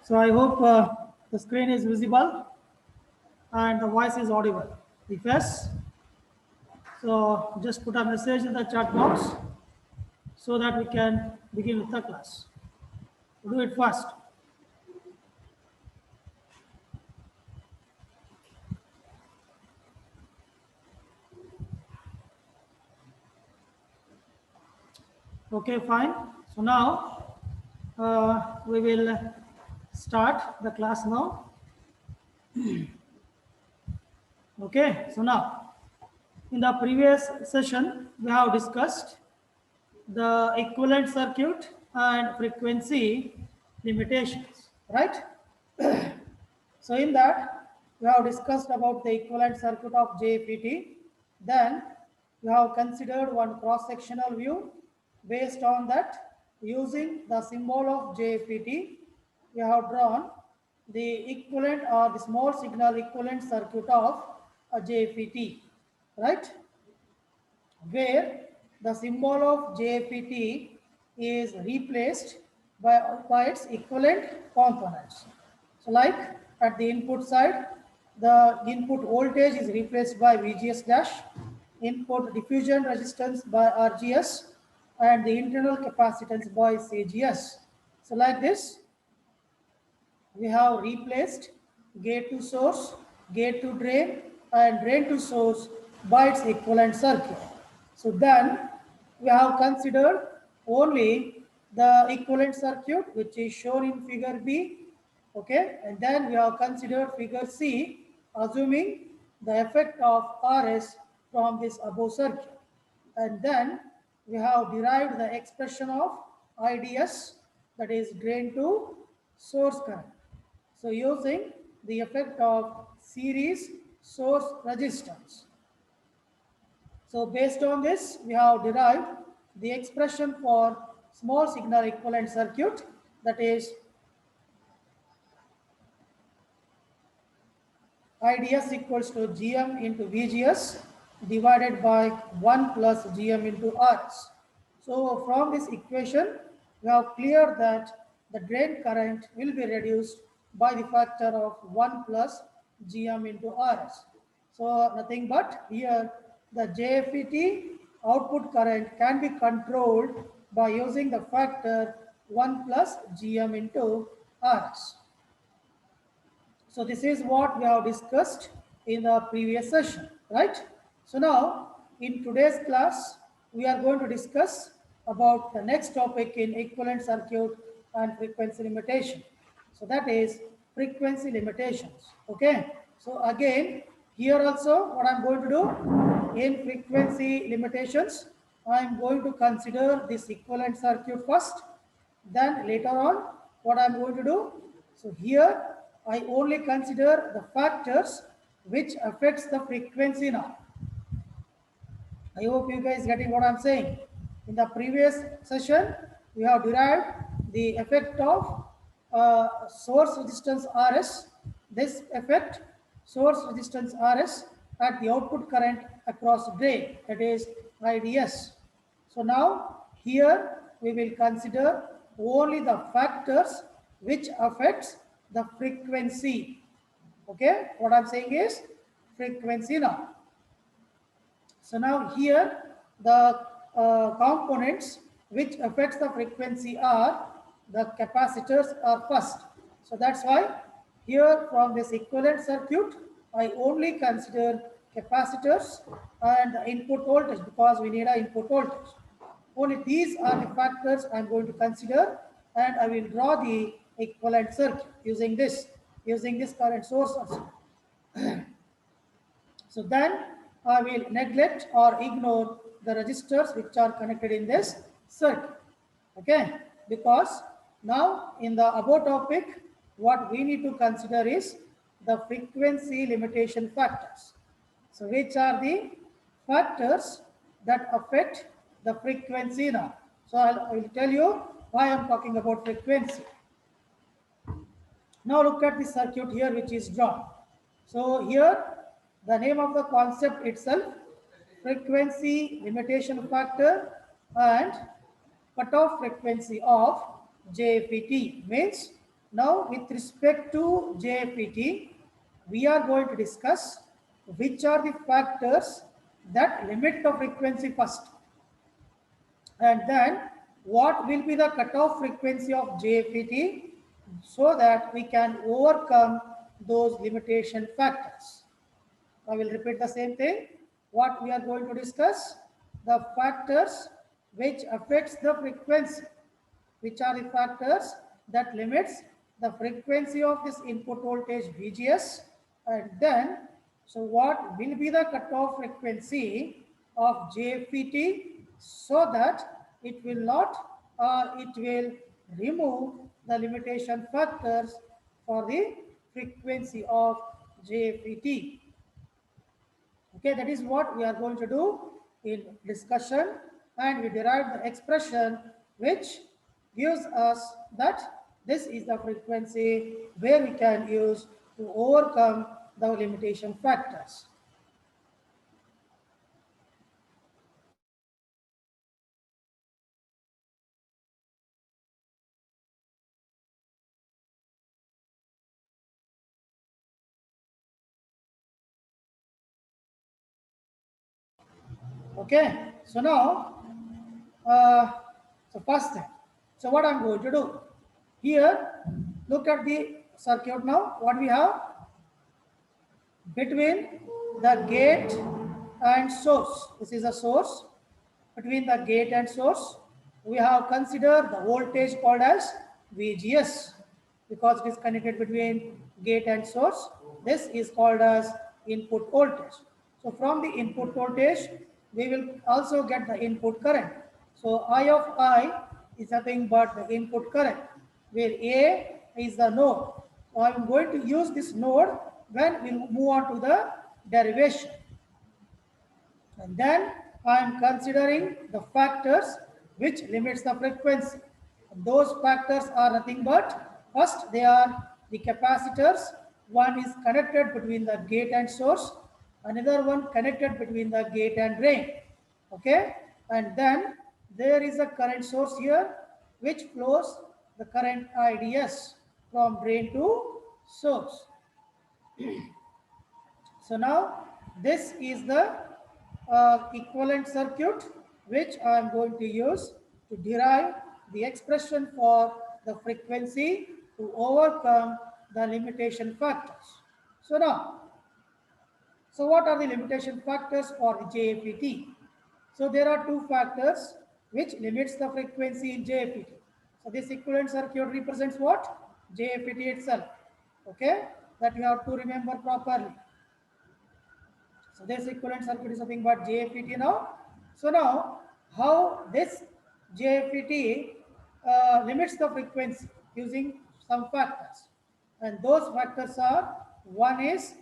So I hope the screen is visible and the voice is audible. If yes, so just put a message in the chat box so that we can begin with the class. Do it fast. Okay, fine. So now we will start the class now. Okay, so now in the previous session we have discussed the equivalent circuit and frequency limitations, right? So in that, we have discussed about the equivalent circuit of JFET. Then we have considered one cross-sectional view. Based on that, using the symbol of JFET, we have drawn the equivalent or the small signal equivalent circuit of a JFET, right? Where the symbol of JFET is replaced by its equivalent components. So like at the input side, the input voltage is replaced by VGS dash, input diffusion resistance by RGS, and the internal capacitance by CGS. So like this, we have replaced gate to source, gate to drain, and drain to source by its equivalent circuit. So then we have considered only the equivalent circuit which is shown in figure B, okay, and then we have considered figure C, assuming the effect of RS from this above circuit, and then we have derived the expression of IDS, that is drain to source current. So using the effect of series source resistance. So based on this, we have derived the expression for small signal equivalent circuit, that is IDS equals to Gm into VGS divided by 1 plus Gm into Rs. So from this equation, we have cleared that the drain current will be reduced by the factor of 1 plus Gm into Rs. So nothing but here the JFET output current can be controlled by using the factor 1 plus Gm into Rs. So this is what we have discussed in the previous session, right? So now in today's class, we are going to discuss about the next topic in equivalent circuit and frequency limitation. So that is frequency limitations, okay? So again, here also what I'm going to do in frequency limitations, I'm going to consider this equivalent circuit first, then later on what I'm going to do, so here I only consider the factors which affects the frequency now. I hope you guys getting what I'm saying. In the previous session, we have derived the effect of source resistance Rs. This effect, source resistance Rs, at the output current across drain, that is IDS. So now here we will consider only the factors which affects the frequency. Okay, what I'm saying is frequency now. So now here the components which affects the frequency are the capacitors are first. So that's why here from this equivalent circuit I only consider capacitors and the input voltage because we need an input voltage. Only these are the factors I'm going to consider, and I will draw the equivalent circuit using this current source also. So then I will neglect or ignore the resistors which are connected in this circuit. Okay, because now in the above topic, what we need to consider is the frequency limitation factors. So which are the factors that affect the frequency now? So I will tell you why I'm talking about frequency. Now look at the circuit here which is drawn. So here the name of the concept itself, frequency limitation factor and cutoff frequency of JFET, means Now, with respect to JFET, we are going to discuss which are the factors that limit the frequency first, and then what will be the cutoff frequency of JFET so that we can overcome those limitation factors. I will repeat the same thing. What we are going to discuss, the factors which affects the frequency, which are the factors that limits the frequency of this input voltage VGS, and then so what will be the cutoff frequency of JFET so that it will not or it will remove the limitation factors for the frequency of JFET. Okay, that is what we are going to do in discussion, and we derive the expression which gives us that this is the frequency where we can use to overcome the limitation factors. Okay, so now, uh, so first thing, so what I'm going to do here, look at the circuit now. What we have between the gate and source. This is a source. Between the gate and source, we have considered the voltage called as VGS because it is connected between gate and source. This is called as input voltage. So from the input voltage, we will also get the input current. So I of I is nothing but the input current, where A is the node. So I am going to use this node when we move on to the derivation. And then I am considering the factors which limits the frequency. Those factors are nothing but, first they are the capacitors. One is connected between the gate and source, another one connected between the gate and drain. Okay, and then there is a current source here which flows the current IDS from drain to source. So now this is the equivalent circuit which I am going to use to derive the expression for the frequency to overcome the limitation factors. So now, so what are the limitation factors for the JFET? So there are two factors which limits the frequency in JFET. So this equivalent circuit represents what? JFET itself. Okay, that you have to remember properly. So this equivalent circuit is nothing but JFET now. So now, how this JFET limits the frequency using some factors, and those factors are, one is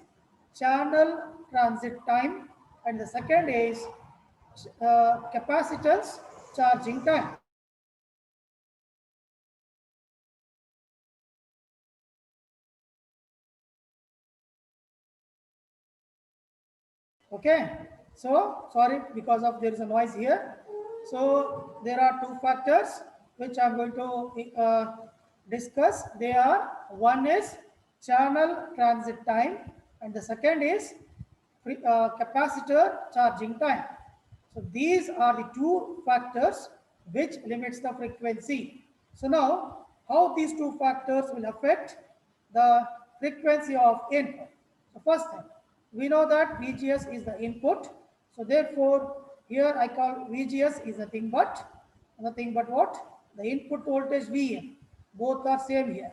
channel transit time, and the second is capacitance charging time. Okay, so sorry because of there is a noise here. So there are two factors which I'm going to discuss. They are, one is channel transit time and the second is capacitor charging time. So these are the two factors which limits the frequency. So now how these two factors will affect the frequency of input. So first thing, we know that VGS is the input. So therefore, here I call VGS is nothing but what? The input voltage Vn. Both are same here.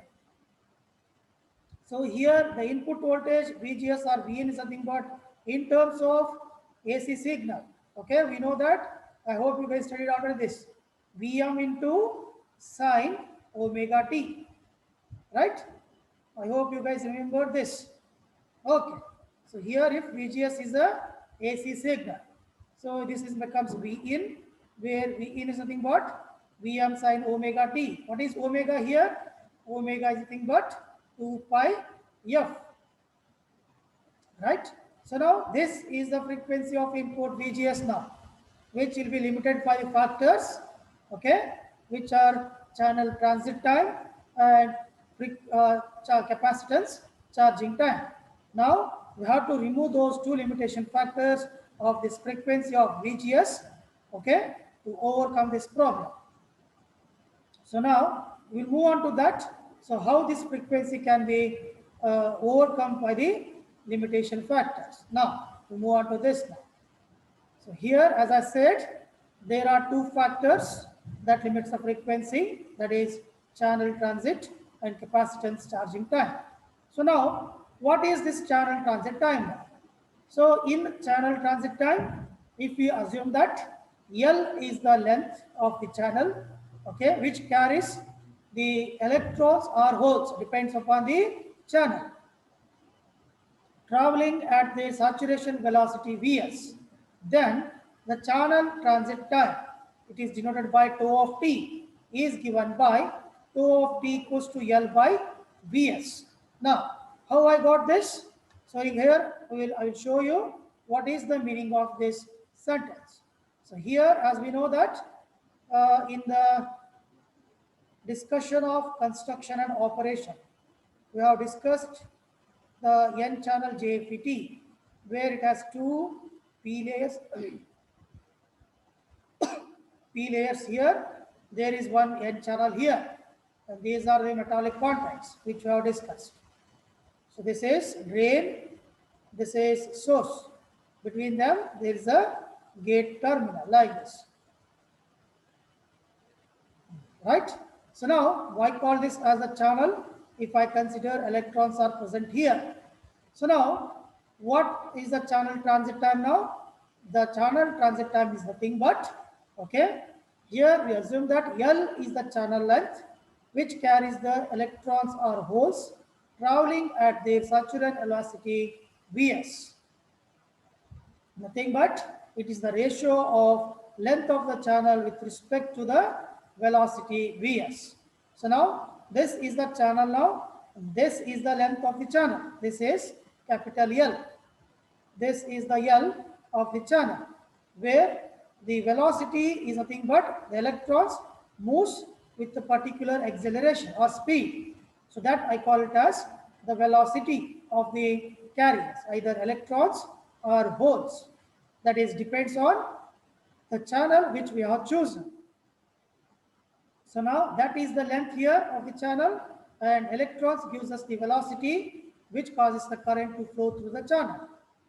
So here the input voltage VGS or Vn is nothing but in terms of AC signal. Okay, we know that. I hope you guys studied already this. Vm into sine omega t. Right? I hope you guys remember this. Okay. So here if VGS is a AC signal, so this is becomes Vin, where Vin is nothing but Vm sine omega t. What is omega here? Omega is nothing but 2 pi f. Right? So now this is the frequency of input VGS now, which will be limited by factors, okay, which are channel transit time and capacitance charging time. Now we have to remove those two limitation factors of this frequency of VGS, okay, to overcome this problem. So now we'll move on to that. So how this frequency can be overcome by the limitation factors. Now we move on to this now. So here, as I said, there are two factors that limits the frequency, that is channel transit and capacitance charging time. So now, what is this channel transit time? So in channel transit time, if we assume that L is the length of the channel, okay, which carries the electrons or holes, depends upon the channel, traveling at the saturation velocity Vs, then the channel transit time, it is denoted by tau of t, is given by tau of t equals to L by Vs. Now, how I got this? So here I will show you what is the meaning of this sentence. So here, as we know that in the discussion of construction and operation, we have discussed the N channel JFET, where it has two P layers. P layers here, there is one N channel here, and these are the metallic contacts which we have discussed. So this is drain, this is source. Between them, there is a gate terminal like this. Right? So now, why call this as a channel if I consider electrons are present here? So now, what is the channel transit time now? The channel transit time is nothing but, okay, here we assume that L is the channel length which carries the electrons or holes traveling at their saturation velocity Vs. Nothing but it is the ratio of length of the channel with respect to the velocity Vs. So now this is the channel now. This is the length of the channel. This is capital L. This is the L of the channel, where the velocity is nothing but the electrons moves with a particular acceleration or speed. So that I call it as the velocity of the carriers, either electrons or holes. That is depends on the channel which we have chosen. So now that is the length here of the channel, and electrons gives us the velocity which causes the current to flow through the channel.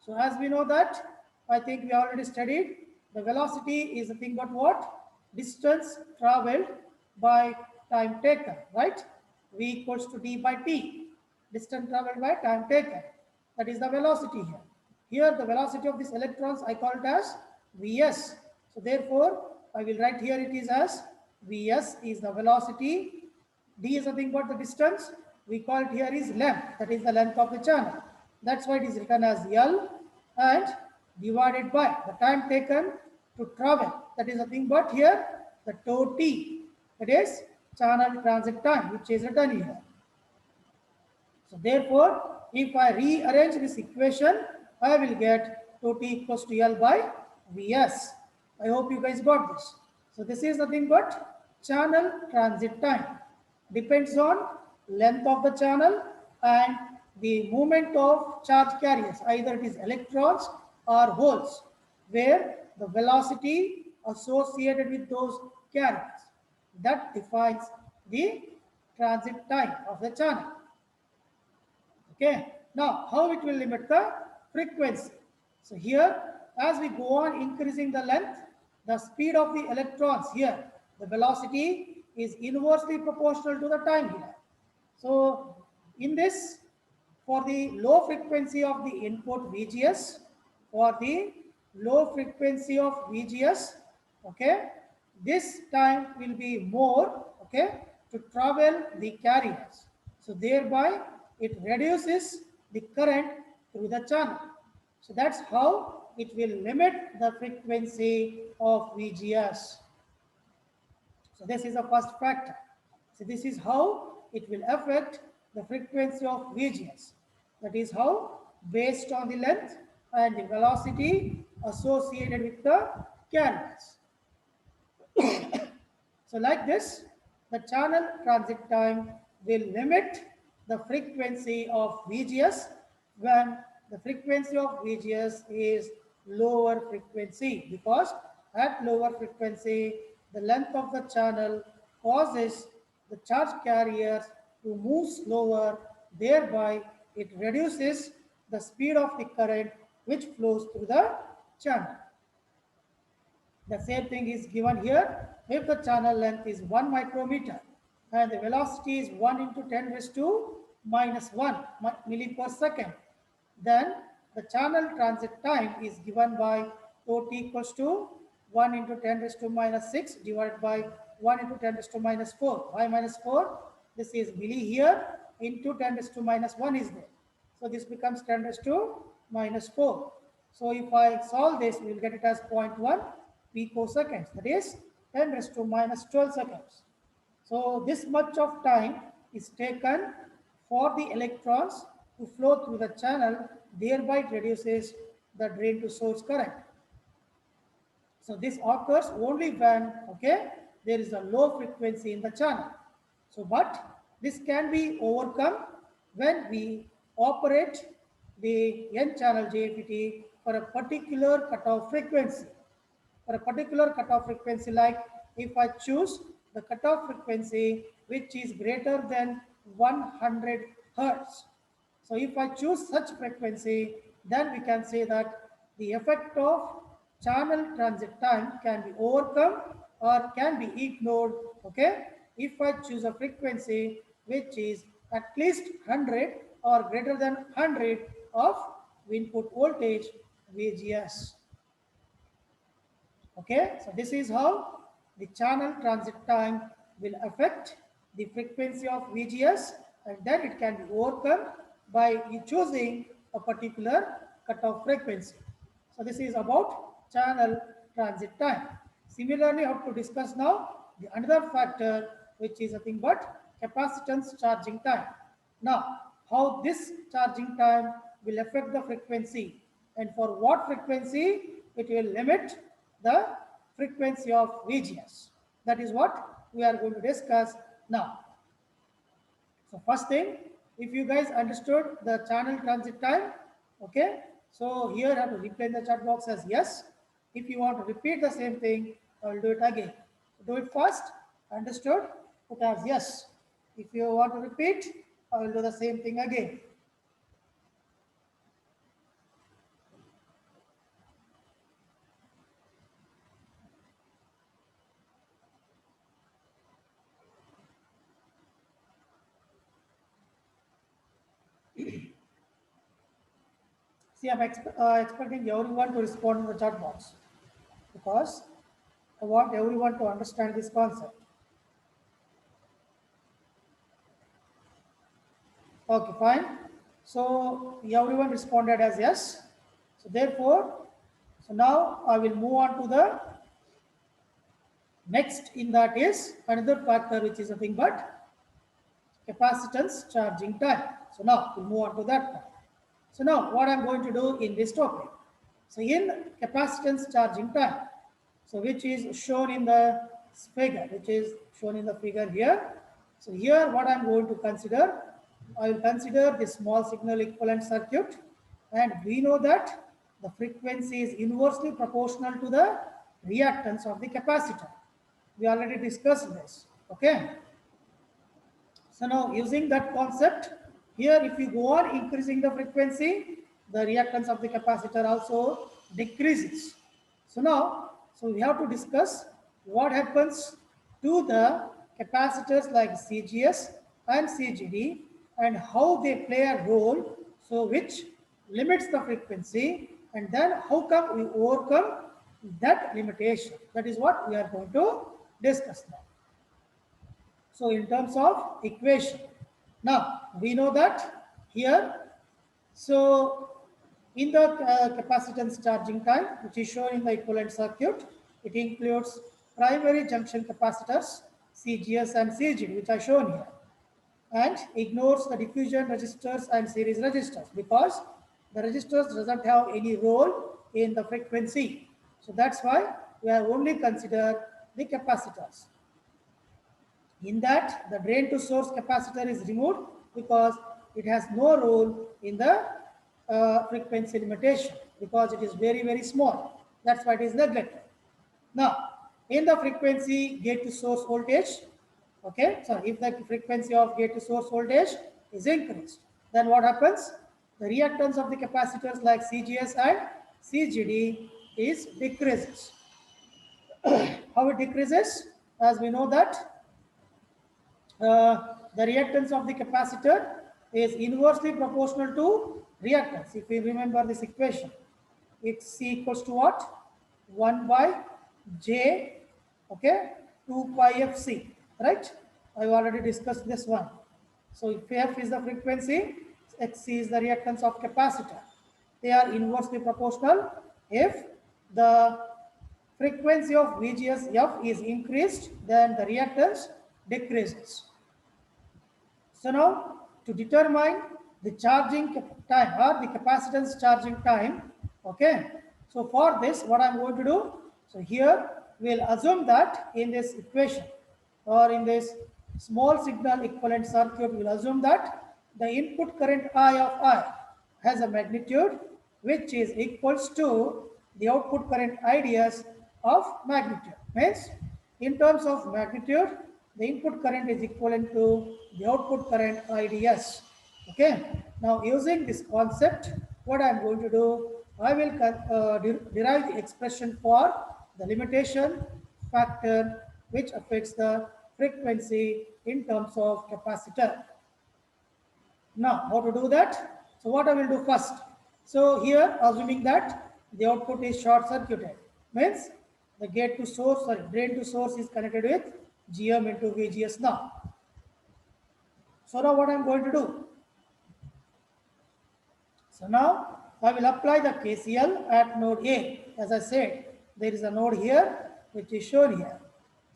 So as we know that, I think we already studied, the velocity is nothing but what? Distance traveled by time taken, right? V equals to d by t. Distance traveled by time taken. That is the velocity here. Here the velocity of these electrons I call it as Vs. So therefore, I will write here it is as Vs is the velocity, d is nothing but the distance, we call it here is length, that is the length of the channel. That's why it is written as L, and divided by the time taken to travel, that is nothing but here the tau t, that is channel transit time, which is written here. So therefore, if I rearrange this equation, I will get tau t equals to L by Vs. I hope you guys got this. So this is nothing but channel transit time. Depends on length of the channel and the movement of charge carriers, either it is electrons or holes, where the velocity associated with those carriers, that defines the transit time of the channel. Okay, now how it will limit the frequency? So here, as we go on increasing the length, the speed of the electrons here, the velocity is inversely proportional to the time here. So in this, for the low frequency of the input VGS, for the low frequency of VGS, okay, this time will be more, okay, to travel the carriers. So thereby it reduces the current through the channel. So that's how it will limit the frequency of VGS. So this is the first factor. So this is how it will affect the frequency of VGS. That is how, based on the length and the velocity associated with the carriers. So like this, the channel transit time will limit the frequency of VGS when the frequency of VGS is lower frequency, because at lower frequency the length of the channel causes the charge carriers to move slower, thereby it reduces the speed of the current which flows through the channel. The same thing is given here. If the channel length is 1 micrometer and the velocity is 1 into 10 raised to minus 1 milli per second, then the channel transit time is given by tau t equals to 1 into 10 raised to minus 6 divided by 1 into 10 raised to minus 4. Why minus 4? This is milli here, into 10 raised to minus 1 is there. So this becomes 10 raised to minus 4. So if I solve this, we will get it as 0.1 picoseconds. That is 10 raised to minus 12 seconds. So this much of time is taken for the electrons to flow through the channel, thereby it reduces the drain to source current. So this occurs only when, okay, there is a low frequency in the channel. So, but this can be overcome when we operate the N-channel JFET for a particular cutoff frequency. For a particular cutoff frequency, like if I choose the cutoff frequency which is greater than 100 hertz. So if I choose such frequency, then we can say that the effect of channel transit time can be overcome or can be ignored. Okay, if I choose a frequency which is at least 100 or greater than 100 of input voltage VGS. Okay, so this is how the channel transit time will affect the frequency of VGS, and then it can be overcome by you choosing a particular cutoff frequency. So this is about channel transit time. Similarly, I have to discuss now the another factor which is nothing but capacitance charging time. Now, how this charging time will affect the frequency, and for what frequency it will limit the frequency of VGS. That is what we are going to discuss now. So first thing, if you guys understood the channel transit time, okay, so here I have to reply in the chat box as yes. If you want to repeat the same thing, I will do it again. Do it first, understood, put as yes. If you want to repeat, I will do the same thing again. See, I'm expecting everyone to respond in the chat box because I want everyone to understand this concept. Okay, fine. So everyone responded as yes. So therefore, so now I will move on to the next in that is another factor which is nothing but capacitance charging time. So now we'll move on to that part. So now what I'm going to do in this topic. So in capacitance charging time, so which is shown in the figure, which is shown in the figure here. So here what I'm going to consider, I will consider the small signal equivalent circuit, and we know that the frequency is inversely proportional to the reactance of the capacitor. We already discussed this, okay? So now using that concept, here if you go on increasing the frequency, the reactance of the capacitor also decreases. So now, so we have to discuss what happens to the capacitors like CGS and CGD and how they play a role, so which limits the frequency, and then how come we overcome that limitation. That is what we are going to discuss now. So in terms of equation, now we know that here, so in the capacitance charging time, which is shown in the equivalent circuit, it includes primary junction capacitors, CGS and CGD, which are shown here, and ignores the diffusion resistors and series resistors because the resistors doesn't have any role in the frequency. So that's why we have only considered the capacitors. In that, the drain to source capacitor is removed because it has no role in the frequency limitation because it is very, very small. That's why it is neglected. Now, in the frequency gate to source voltage, okay, so if the frequency of gate to source voltage is increased, then what happens? The reactance of the capacitors like CGS and CGD is decreases. How it decreases? As we know that the reactance of the capacitor is inversely proportional to reactance. If we remember this equation, it's C equals to what? 1 by J, okay, 2 pi FC, right? I've already discussed this one. So if F is the frequency, Xc is the reactance of capacitor. They are inversely proportional. If the frequency of VGS F is increased, then the reactance decreases. So now to determine the charging time or the capacitance charging time, okay. So for this, what I'm going to do, so here we'll assume that in this equation or in this small signal equivalent circuit, we'll assume that the input current I of I has a magnitude which is equals to the output current IDS of magnitude. Means in terms of magnitude, the input current is equivalent to the output current IDS. Okay. Now using this concept, what I am going to do, I will derive the expression for the limitation factor which affects the frequency in terms of capacitor. Now, how to do that? So what I will do first. So here, assuming that the output is short circuited, means the gate to source, sorry, drain to source is connected with GM into VGS now. So now what I'm going to do? So now I will apply the KCL at node A. As I said, there is a node here which is shown here.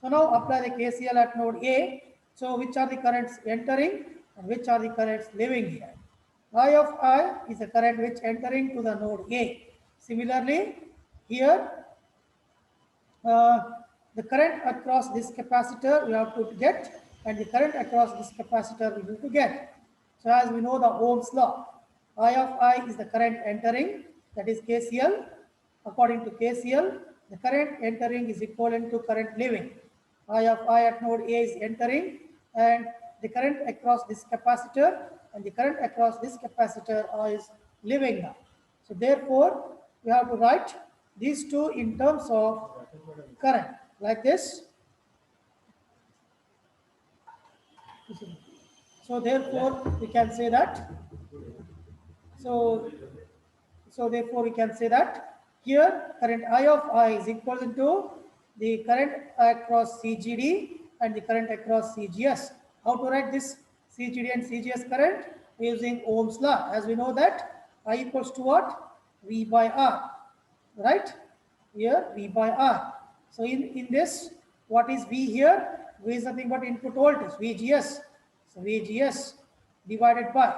So now apply the KCL at node A. So which are the currents entering and which are the currents leaving here? I of I is the current which entering to the node A. Similarly, here the current across this capacitor we have to get, and the current across this capacitor we need to get. So as we know the Ohm's law, I of I is the current entering, that is KCL. According to KCL, the current entering is equivalent to current leaving. I of I at node A is entering, and the current across this capacitor and the current across this capacitor is leaving now. So therefore, we have to write these two in terms of current like this. So therefore, we can say that. So therefore, we can say that here current I of I is equal to the current across CGD and the current across CGS. How to write this CGD and CGS current? Using Ohm's law. As we know that I equals to what? V by R, right? Here V by R. So in this, what is V here? V is nothing but input voltage, VGS. So VGS divided by,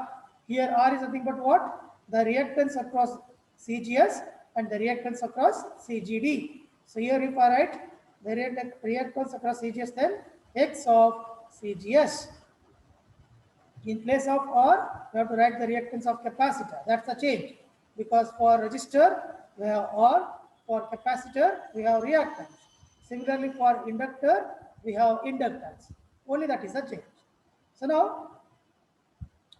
here R is nothing but what? The reactance across CGS and the reactance across CGD. So here if I write the reactance across CGS, then X of CGS. In place of R, we have to write the reactance of capacitor. That's the change. Because for resistor, we have R. For capacitor, we have reactance. Similarly, for inductor, we have inductance. Only that is a change. So now,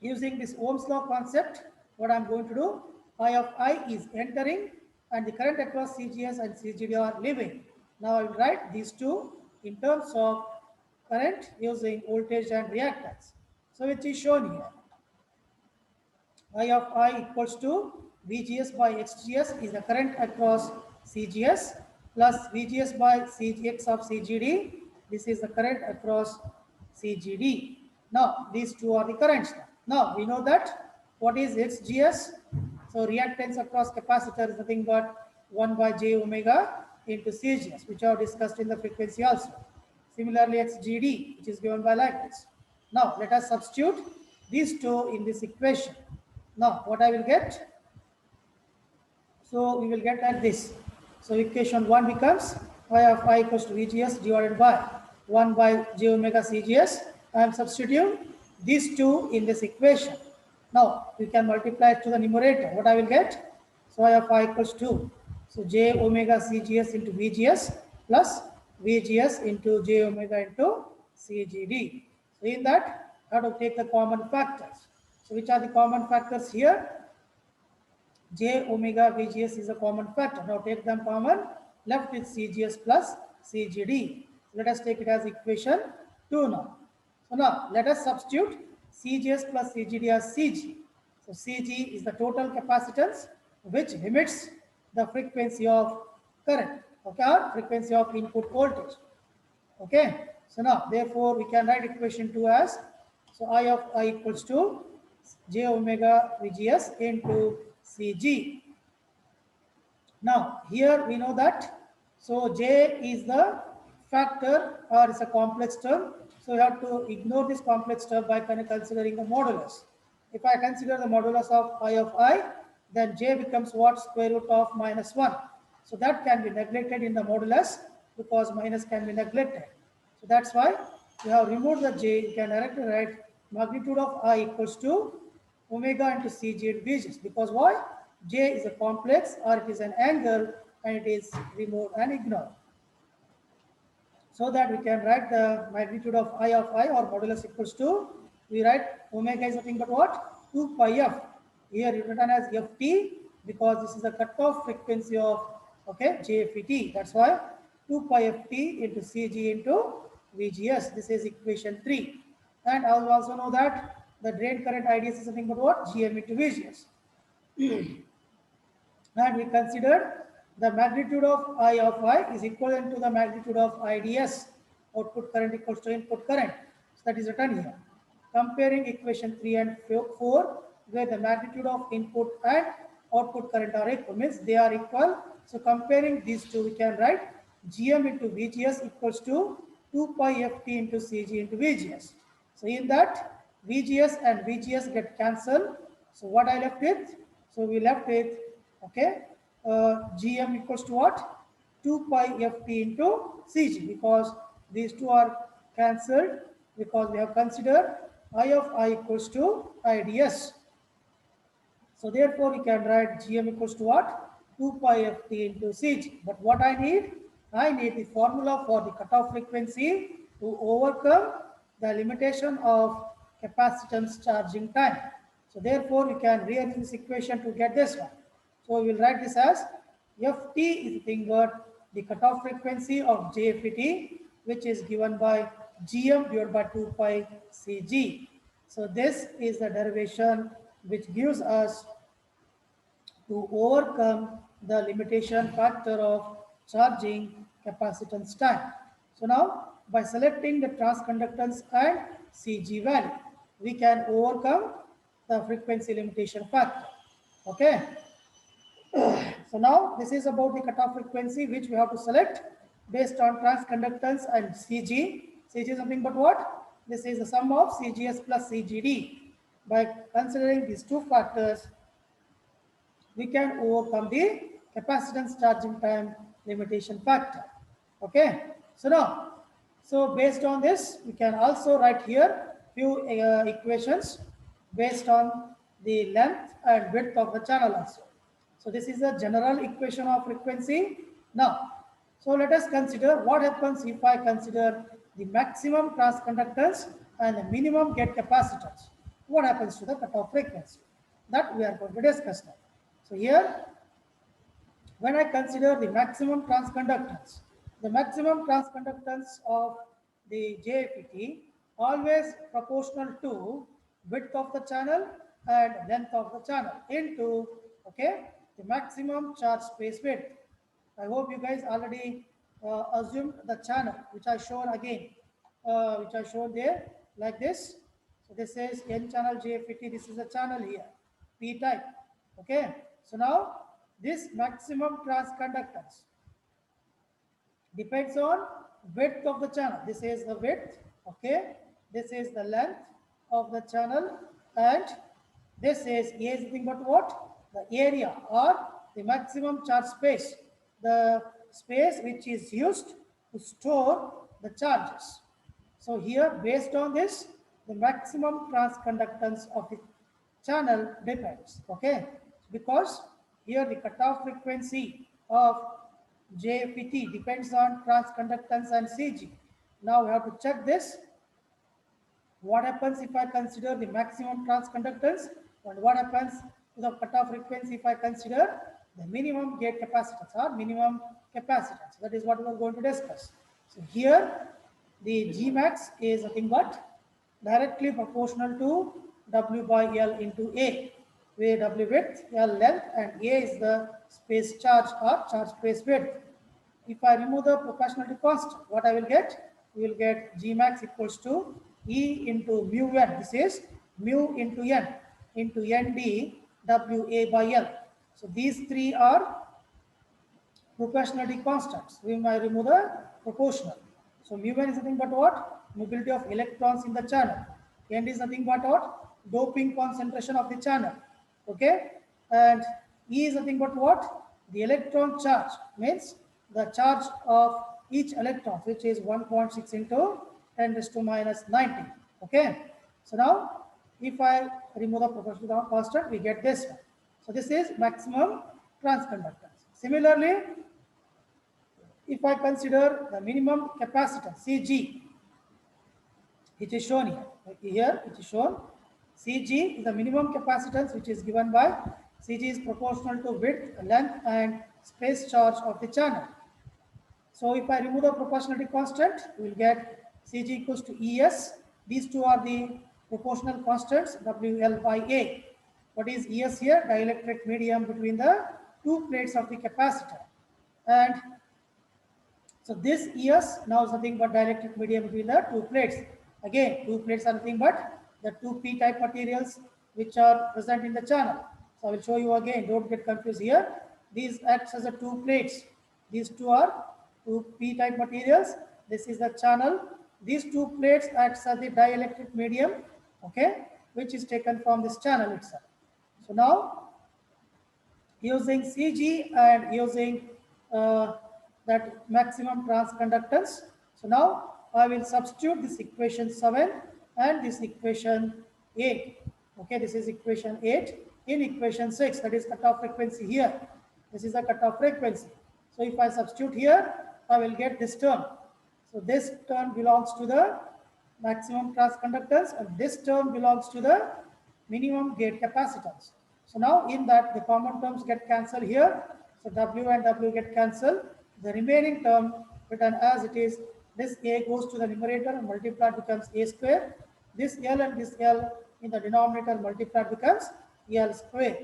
using this Ohm's law concept, what I'm going to do, I of I is entering and the current across CGS and CGD are leaving. Now I will write these two in terms of current using voltage and reactance. So which is shown here. I of I equals to VGS by XGS is the current across CGS plus VGS by CGX of CGD. This is the current across CGD. Now these two are the currents. Now we know that what is XGS? So reactance across capacitor is nothing but 1 by j omega into CGS, which are discussed in the frequency also. Similarly, XGD, which is given by like this. Now let us substitute these two in this equation. Now what I will get? So we will get like this. So equation 1 becomes I of I equals to VGS divided by 1 by j omega CGS. I am substituting these two in this equation. Now we can multiply it to the numerator. What I will get? So I have phi equals 2. So j omega CGS into VGS plus VGS into j omega into CGD. So in that, I have to take the common factors. So which are the common factors here? J omega VGS is a common factor. Now take them common, left with CGS plus CGD. Let us take it as equation 2 now. So now let us substitute CGS plus CGD as CG. So CG is the total capacitance which limits the frequency of current, okay, or frequency of input voltage. Okay, so now therefore we can write equation 2 as, so I of I equals to j omega VGS into CG. Now here we know that, so j is the factor or it's a complex term, so you have to ignore this complex term by considering the modulus. If I consider the modulus of I, then j becomes what? Square root of -1. So that can be neglected in the modulus because minus can be neglected. So that's why you have removed the j. You can directly write magnitude of I equals to omega into Cg and VGS, because why? J is a complex or it is an angle and it is removed and ignored. So that we can write the magnitude of I or modulus equals to, we write omega is nothing but what? 2 pi f. Here written as ft because this is the cutoff frequency of, okay, JFET. That's why 2 pi ft into Cg into VGS. This is equation 3. And I will also know that the drain current IDS is nothing but what? GM into VGS. And we considered the magnitude of I is equivalent to the magnitude of IDS, output current equals to input current. So that is written here. Comparing equation 3 and 4, where the magnitude of input and output current are equal, means they are equal. So comparing these two, we can write GM into VGS equals to 2 pi FT into CG into VGS. So in that, VGS and VGS get cancelled. So what I left with? So we left with, okay, GM equals to what? 2 pi FT into CG, because these two are cancelled because we have considered I of I equals to IDS. So therefore we can write GM equals to what? 2 pi FT into CG. But what I need the formula for the cutoff frequency to overcome the limitation of capacitance charging time. So therefore we can rearrange this equation to get this one. So we will write this as Ft is nothing but the cutoff frequency of JFET, which is given by GM divided by 2 pi Cg. So this is the derivation which gives us to overcome the limitation factor of charging capacitance time. So now by selecting the transconductance and Cg value, we can overcome the frequency limitation factor. Okay. So now this is about the cutoff frequency which we have to select based on transconductance and Cg. Cg is nothing but what? This is the sum of CGS plus CGD. By considering these two factors, we can overcome the capacitance charging time limitation factor. Okay. So now, so based on this, we can also write here few equations based on the length and width of the channel also. So this is a general equation of frequency. Now, so let us consider what happens if I consider the maximum transconductance and the minimum gate capacitance. What happens to the cutoff frequency? That we are going to discuss now. So here, when I consider the maximum transconductance of the JFET always proportional to width of the channel and length of the channel into, okay, the maximum charge space width. I hope you guys already assumed the channel, which I shown again, which I showed there like this. So this is N channel JFET. This is the channel here, P type. Okay. So now this maximum transconductance depends on width of the channel. This is the width. Okay. This is the length of the channel, and this is nothing but what? The area or the maximum charge space, the space which is used to store the charges. So here, based on this, the maximum transconductance of the channel depends. Okay, because here the cutoff frequency of JFET depends on transconductance and CG. Now we have to check this. What happens if I consider the maximum transconductance, and what happens to the cutoff frequency if I consider the minimum gate capacitance or minimum capacitance? That is what we are going to discuss. So here the Gmax is nothing but directly proportional to W by L into A, where W width, L length, and A is the space charge or charge space width. If I remove the proportionality constant, what I will get? We will get G max equals to E into mu n. This is mu into n into ND WA by L. So these three are proportionality constants. We might remove the proportional. So mu n is nothing but what? Mobility of electrons in the channel. N is nothing but what? Doping concentration of the channel. Okay? And E is nothing but what? The electron charge, means the charge of each electron, which is 1.6 into 10 raised to minus 19. Okay? So now, if I remove the proportional constant, we get this one. So this is maximum transconductance. Similarly, if I consider the minimum capacitance Cg, which is shown here. Here it is shown Cg is the minimum capacitance which is given by Cg is proportional to width, length, and space charge of the channel. So if I remove the proportionality constant, we will get Cg equals to Es. These two are the proportional constants, WL by A. What is Es here? Dielectric medium between the two plates of the capacitor. And so this ES now is nothing but dielectric medium between the two plates. Again, two plates are nothing but the two P-type materials which are present in the channel. So I will show you again, don't get confused here. These acts as a two plates. These two are two P-type materials. This is the channel. These two plates acts as the dielectric medium, okay, which is taken from this channel itself. So now using Cg and using that maximum transconductance. So now I will substitute this equation 7 and this equation 8. Okay, this is equation 8 in equation 6, that is cutoff frequency here. This is the cutoff frequency. So if I substitute here, I will get this term. So this term belongs to the maximum transconductance and this term belongs to the minimum gate capacitance. So now in that the common terms get cancelled here. So W and W get cancelled. The remaining term written as it is, this A goes to the numerator and multiplied becomes A square. This L and this L in the denominator multiplied becomes L square.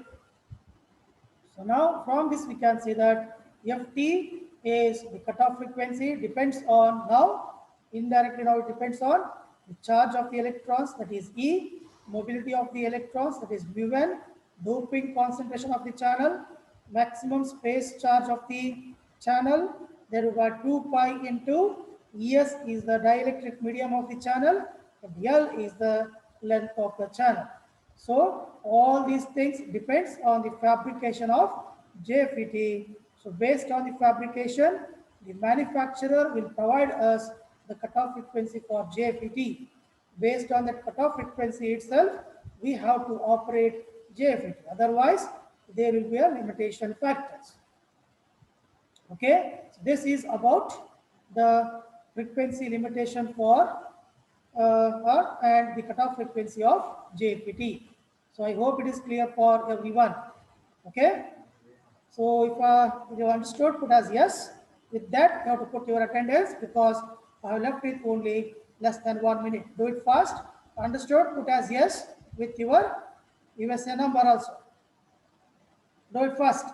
So now from this we can say that Ft is the cutoff frequency depends on now indirectly now it depends on the charge of the electrons, that is E, mobility of the electrons, that is mu n, doping concentration of the channel, maximum space charge of the channel. There will be 2 pi into Es is the dielectric medium of the channel and L is the length of the channel. So all these things depends on the fabrication of JFET. So based on the fabrication, the manufacturer will provide us the cutoff frequency for JFET. Based on that cutoff frequency itself, we have to operate JFET. Otherwise, there will be a limitation factors. Okay, so this is about the frequency limitation for and the cutoff frequency of JFET. So I hope it is clear for everyone. Okay. So if you understood, put as yes. With that, you have to put your attendance because I have left it only less than 1 minute. Do it fast. Understood? Put as yes with your USA number also. Do it fast.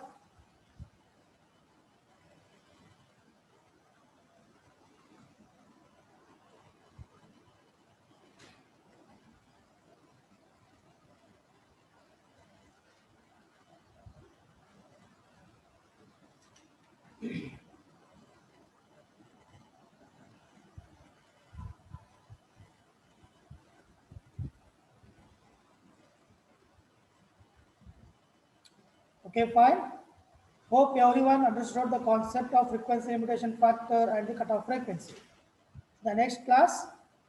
Okay, fine. Hope everyone understood the concept of frequency limitation factor and the cutoff frequency. The next class,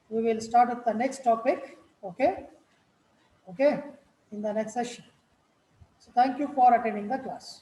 we will start with the next topic. Okay. Okay. In the next session. So thank you for attending the class.